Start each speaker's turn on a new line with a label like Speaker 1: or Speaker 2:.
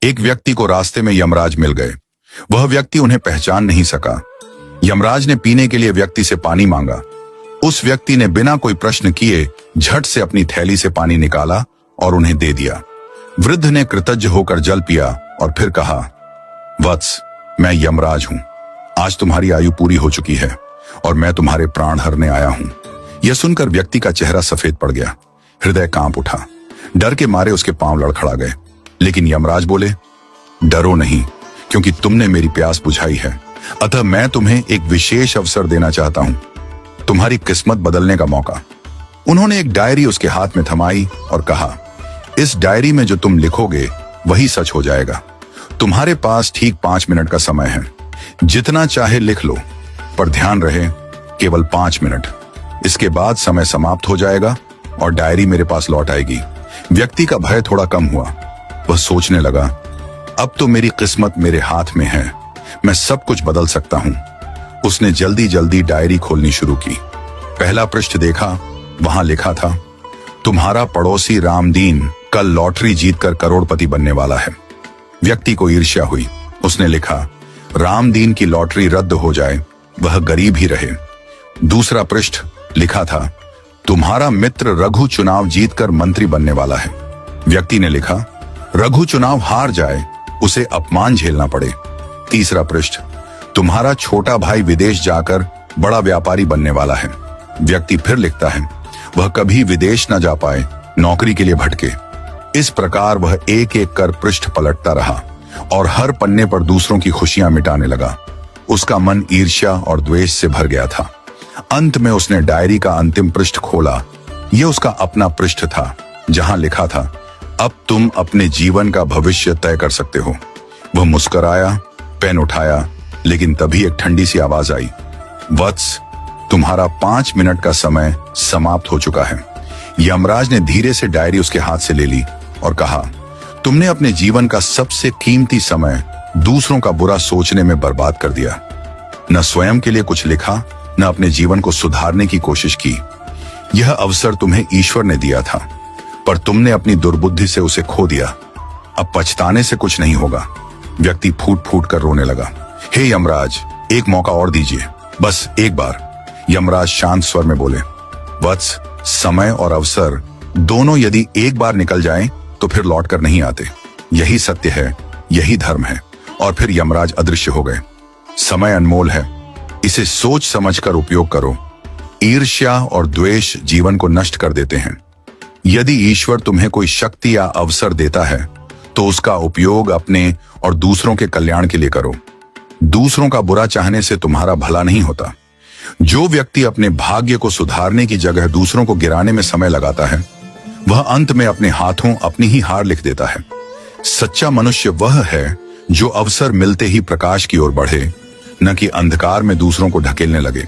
Speaker 1: एक व्यक्ति को रास्ते में यमराज मिल गए। वह व्यक्ति उन्हें पहचान नहीं सका। यमराज ने पीने के लिए व्यक्ति से पानी मांगा। उस व्यक्ति ने बिना कोई प्रश्न किए झट से अपनी थैली से पानी निकाला और उन्हें दे दिया। वृद्ध ने कृतज्ञ होकर जल पिया और फिर कहा, वत्स, मैं यमराज हूं। आज तुम्हारी आयु पूरी हो चुकी है और मैं तुम्हारे प्राण हरने आया हूं। यह सुनकर व्यक्ति का चेहरा सफेद पड़ गया। हृदय कांप उठा। डर के मारे उसके पांव लड़खड़ा गए। लेकिन यमराज बोले, डरो नहीं, क्योंकि तुमने मेरी प्यास बुझाई है। अतः मैं तुम्हें एक विशेष अवसर देना चाहता हूं, तुम्हारी किस्मत बदलने का मौका। उन्होंने एक डायरी उसके हाथ में थमाई और कहा, इस डायरी में जो तुम लिखोगे वही सच हो जाएगा। तुम्हारे पास ठीक 5 मिनट का समय है। जितना चाहे लिख लो, पर ध्यान रहे केवल 5 मिनट। इसके बाद समय समाप्त हो जाएगा और डायरी मेरे पास लौट आएगी। व्यक्ति का भय थोड़ा कम हुआ। वह सोचने लगा, अब तो मेरी किस्मत मेरे हाथ में है, मैं सब कुछ बदल सकता हूं। उसने जल्दी जल्दी डायरी खोलनी शुरू की। पहला पृष्ठ देखा। वहां लिखा था, तुम्हारा पड़ोसी रामदीन कल लॉटरी जीतकर करोड़पति बनने वाला है। व्यक्ति को ईर्ष्या हुई। उसने लिखा, रामदीन की लॉटरी रद्द हो जाए, वह गरीब ही रहे। दूसरा पृष्ठ लिखा था, तुम्हारा मित्र रघु चुनाव जीतकर मंत्री बनने वाला है। व्यक्ति ने लिखा, रघु चुनाव हार जाए, उसे अपमान झेलना पड़े। तीसरा पृष्ठ, तुम्हारा छोटा भाई विदेश जाकर बड़ा व्यापारी बनने वाला है। व्यक्ति फिर लिखता है, वह कभी विदेश न जा पाए, नौकरी के लिए भटके। इस प्रकार वह एक एक कर पृष्ठ पलटता रहा और हर पन्ने पर दूसरों की खुशियां मिटाने लगा। उसका मन ईर्ष्या और द्वेष से भर गया था। अंत में उसने डायरी का अंतिम पृष्ठ खोला। यह उसका अपना पृष्ठ था, जहां लिखा था, अब तुम अपने जीवन का भविष्य तय कर सकते हो। वह मुस्कुराया, पेन उठाया, लेकिन तभी एक ठंडी सी आवाज आई, वत्स, तुम्हारा 5 मिनट का समय समाप्त हो चुका है। यमराज ने धीरे से डायरी उसके हाथ से ले ली और कहा, तुमने अपने जीवन का सबसे कीमती समय दूसरों का बुरा सोचने में बर्बाद कर दिया। न स्वयं के लिए कुछ लिखा, न अपने जीवन को सुधारने की कोशिश की। यह अवसर तुम्हें ईश्वर ने दिया था, पर तुमने अपनी दुर्बुद्धि से उसे खो दिया। अब पछताने से कुछ नहीं होगा। व्यक्ति फूट फूट कर रोने लगा। हे यमराज, एक मौका और दीजिए, बस एक बार। यमराज शांत स्वर में बोले, वत्स, समय और अवसर दोनों यदि एक बार निकल जाएं, तो फिर लौट कर नहीं आते। यही सत्य है, यही धर्म है। और फिर यमराज अदृश्य हो गए। समय अनमोल है, इसे सोच समझकर उपयोग करो। ईर्ष्या और द्वेष जीवन को नष्ट कर देते हैं। यदि ईश्वर तुम्हें कोई शक्ति या अवसर देता है, तो उसका उपयोग अपने और दूसरों के कल्याण के लिए करो। दूसरों का बुरा चाहने से तुम्हारा भला नहीं होता। जो व्यक्ति अपने भाग्य को सुधारने की जगह दूसरों को गिराने में समय लगाता है, वह अंत में अपने हाथों अपनी ही हार लिख देता है। सच्चा मनुष्य वह है जो अवसर मिलते ही प्रकाश की ओर बढ़े, न कि अंधकार में दूसरों को ढकेलने लगे।